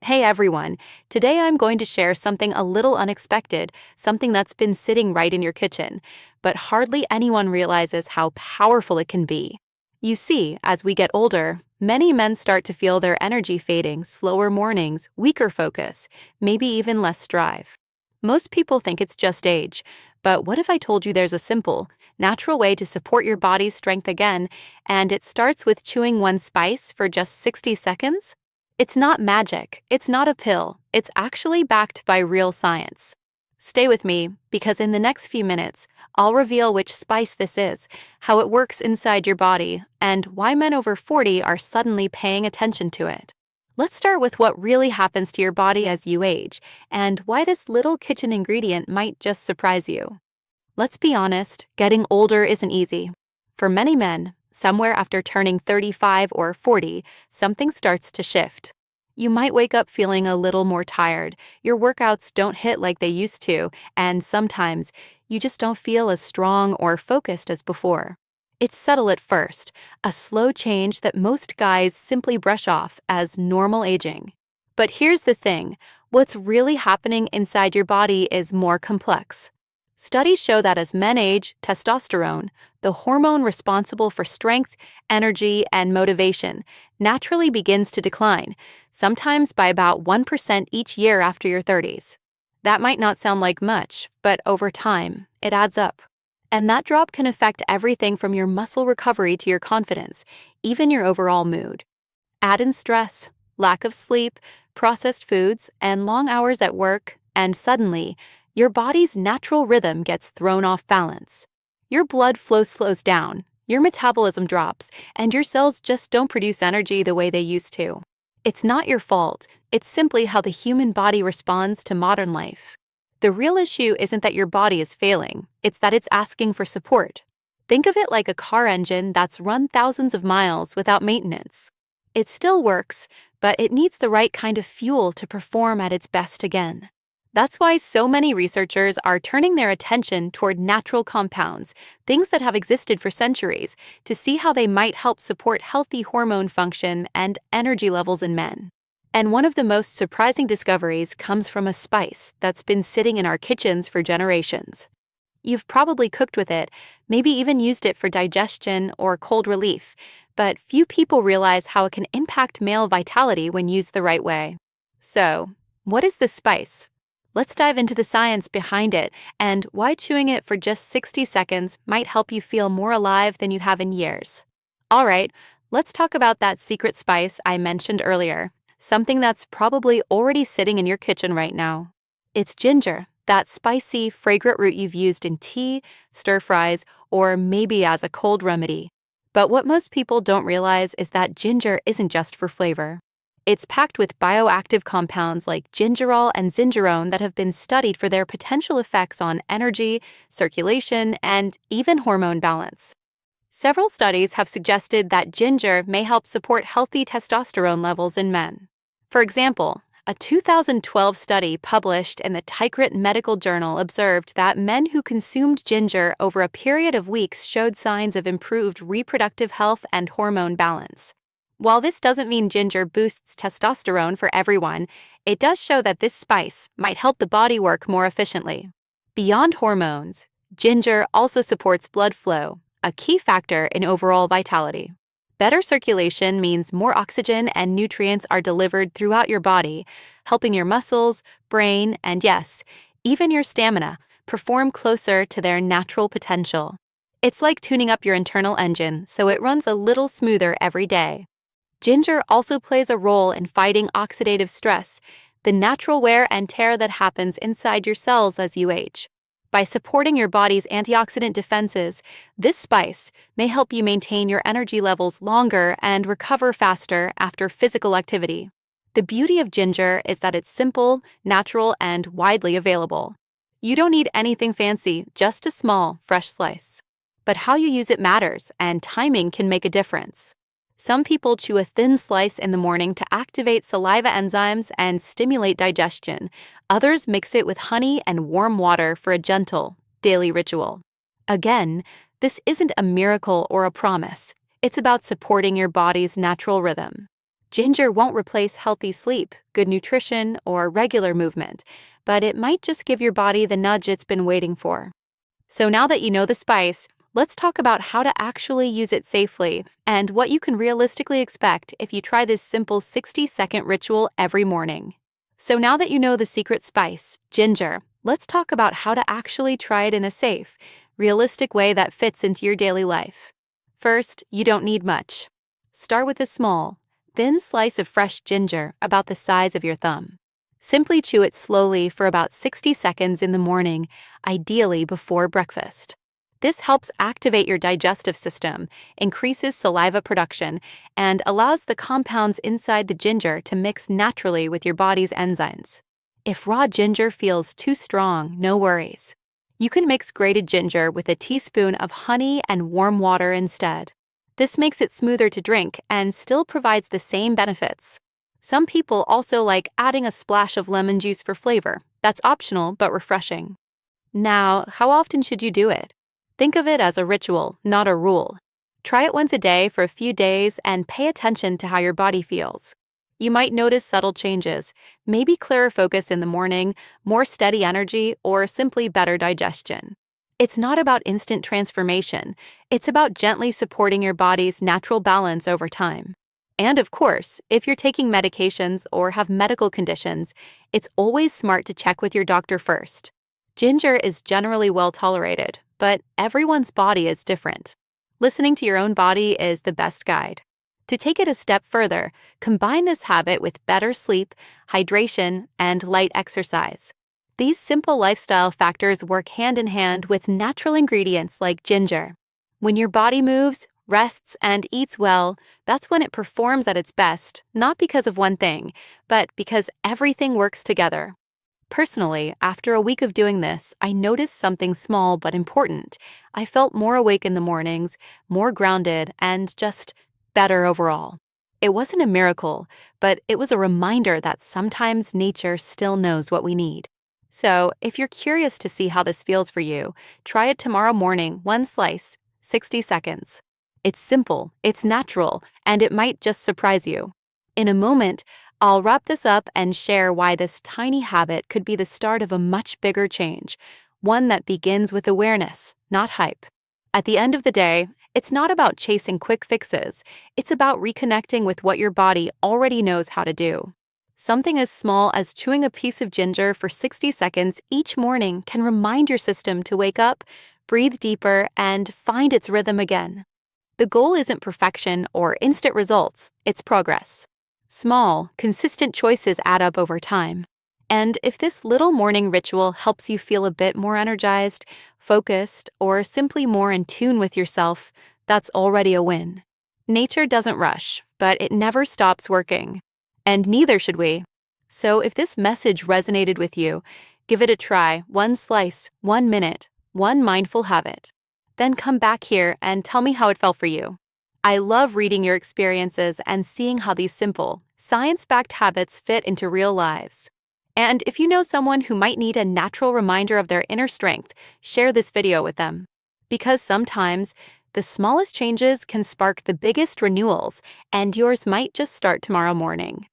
Hey everyone, today I'm going to share something a little unexpected, something that's been sitting right in your kitchen, but hardly anyone realizes how powerful it can be. You see, as we get older, many men start to feel their energy fading, slower mornings, weaker focus, maybe even less drive. Most people think it's just age, but what if I told you there's a simple, natural way to support your body's strength again, and it starts with chewing one spice for just 60 seconds? It's not magic, it's not a pill, it's actually backed by real science. Stay with me, because in the next few minutes, I'll reveal which spice this is, how it works inside your body, and why men over 40 are suddenly paying attention to it. Let's start with what really happens to your body as you age, and why this little kitchen ingredient might just surprise you. Let's be honest, getting older isn't easy. For many men, somewhere after turning 35 or 40, something starts to shift. You might wake up feeling a little more tired, your workouts don't hit like they used to, and sometimes you just don't feel as strong or focused as before. It's subtle at first, a slow change that most guys simply brush off as normal aging. But here's the thing, what's really happening inside your body is more complex. Studies show that as men age, testosterone, the hormone responsible for strength, energy, and motivation, naturally begins to decline, sometimes by about 1% each year after your 30s. That might not sound like much, but over time, it adds up. And that drop can affect everything from your muscle recovery to your confidence, even your overall mood. Add in stress, lack of sleep, processed foods, and long hours at work, and suddenly, your body's natural rhythm gets thrown off balance. Your blood flow slows down, your metabolism drops, and your cells just don't produce energy the way they used to. It's not your fault, it's simply how the human body responds to modern life. The real issue isn't that your body is failing, it's that it's asking for support. Think of it like a car engine that's run thousands of miles without maintenance. It still works, but it needs the right kind of fuel to perform at its best again. That's why so many researchers are turning their attention toward natural compounds, things that have existed for centuries, to see how they might help support healthy hormone function and energy levels in men. And one of the most surprising discoveries comes from a spice that's been sitting in our kitchens for generations. You've probably cooked with it, maybe even used it for digestion or cold relief, but few people realize how it can impact male vitality when used the right way. So, what is this spice? Let's dive into the science behind it and why chewing it for just 60 seconds might help you feel more alive than you have in years. All right, let's talk about that secret spice I mentioned earlier, something that's probably already sitting in your kitchen right now. It's ginger, that spicy, fragrant root you've used in tea, stir-fries, or maybe as a cold remedy. But what most people don't realize is that ginger isn't just for flavor. It's packed with bioactive compounds like gingerol and zingerone that have been studied for their potential effects on energy, circulation, and even hormone balance. Several studies have suggested that ginger may help support healthy testosterone levels in men. For example, a 2012 study published in the Tycrit Medical Journal observed that men who consumed ginger over a period of weeks showed signs of improved reproductive health and hormone balance. While this doesn't mean ginger boosts testosterone for everyone, it does show that this spice might help the body work more efficiently. Beyond hormones, ginger also supports blood flow, a key factor in overall vitality. Better circulation means more oxygen and nutrients are delivered throughout your body, helping your muscles, brain, and yes, even your stamina perform closer to their natural potential. It's like tuning up your internal engine so it runs a little smoother every day. Ginger also plays a role in fighting oxidative stress, the natural wear and tear that happens inside your cells as you age. By supporting your body's antioxidant defenses, this spice may help you maintain your energy levels longer and recover faster after physical activity. The beauty of ginger is that it's simple, natural, and widely available. You don't need anything fancy, just a small, fresh slice. But how you use it matters, and timing can make a difference. Some people chew a thin slice in the morning to activate saliva enzymes and stimulate digestion. Others mix it with honey and warm water for a gentle, daily ritual. Again, this isn't a miracle or a promise. It's about supporting your body's natural rhythm. Ginger won't replace healthy sleep, good nutrition, or regular movement, but it might just give your body the nudge it's been waiting for. So now that you know the spice, let's talk about how to actually use it safely and what you can realistically expect if you try this simple 60-second ritual every morning. So now that you know the secret spice, ginger, let's talk about how to actually try it in a safe, realistic way that fits into your daily life. First, you don't need much. Start with a small, thin slice of fresh ginger about the size of your thumb. Simply chew it slowly for about 60 seconds in the morning, ideally before breakfast. This helps activate your digestive system, increases saliva production, and allows the compounds inside the ginger to mix naturally with your body's enzymes. If raw ginger feels too strong, no worries. You can mix grated ginger with a teaspoon of honey and warm water instead. This makes it smoother to drink and still provides the same benefits. Some people also like adding a splash of lemon juice for flavor. That's optional but refreshing. Now, how often should you do it? Think of it as a ritual, not a rule. Try it once a day for a few days and pay attention to how your body feels. You might notice subtle changes, maybe clearer focus in the morning, more steady energy, or simply better digestion. It's not about instant transformation. It's about gently supporting your body's natural balance over time. And of course, if you're taking medications or have medical conditions, it's always smart to check with your doctor first. Ginger is generally well tolerated, but everyone's body is different. Listening to your own body is the best guide. To take it a step further, combine this habit with better sleep, hydration, and light exercise. These simple lifestyle factors work hand in hand with natural ingredients like ginger. When your body moves, rests, and eats well, that's when it performs at its best, not because of one thing, but because everything works together. Personally, after a week of doing this, I noticed something small but important. I felt more awake in the mornings, more grounded, and just better overall. It wasn't a miracle, but it was a reminder that sometimes nature still knows what we need. So, if you're curious to see how this feels for you, try it tomorrow morning, one slice, 60 seconds. It's simple, it's natural, and it might just surprise you. In a moment, I'll wrap this up and share why this tiny habit could be the start of a much bigger change, one that begins with awareness, not hype. At the end of the day, it's not about chasing quick fixes. It's about reconnecting with what your body already knows how to do. Something as small as chewing a piece of ginger for 60 seconds each morning can remind your system to wake up, breathe deeper, and find its rhythm again. The goal isn't perfection or instant results, it's progress. Small, consistent choices add up over time. And if this little morning ritual helps you feel a bit more energized, focused, or simply more in tune with yourself, that's already a win. Nature doesn't rush, but it never stops working. And neither should we. So if this message resonated with you, give it a try, one slice, 1 minute, one mindful habit. Then come back here and tell me how it felt for you. I love reading your experiences and seeing how these simple, science-backed habits fit into real lives. And if you know someone who might need a natural reminder of their inner strength, share this video with them. Because sometimes, the smallest changes can spark the biggest renewals, and yours might just start tomorrow morning.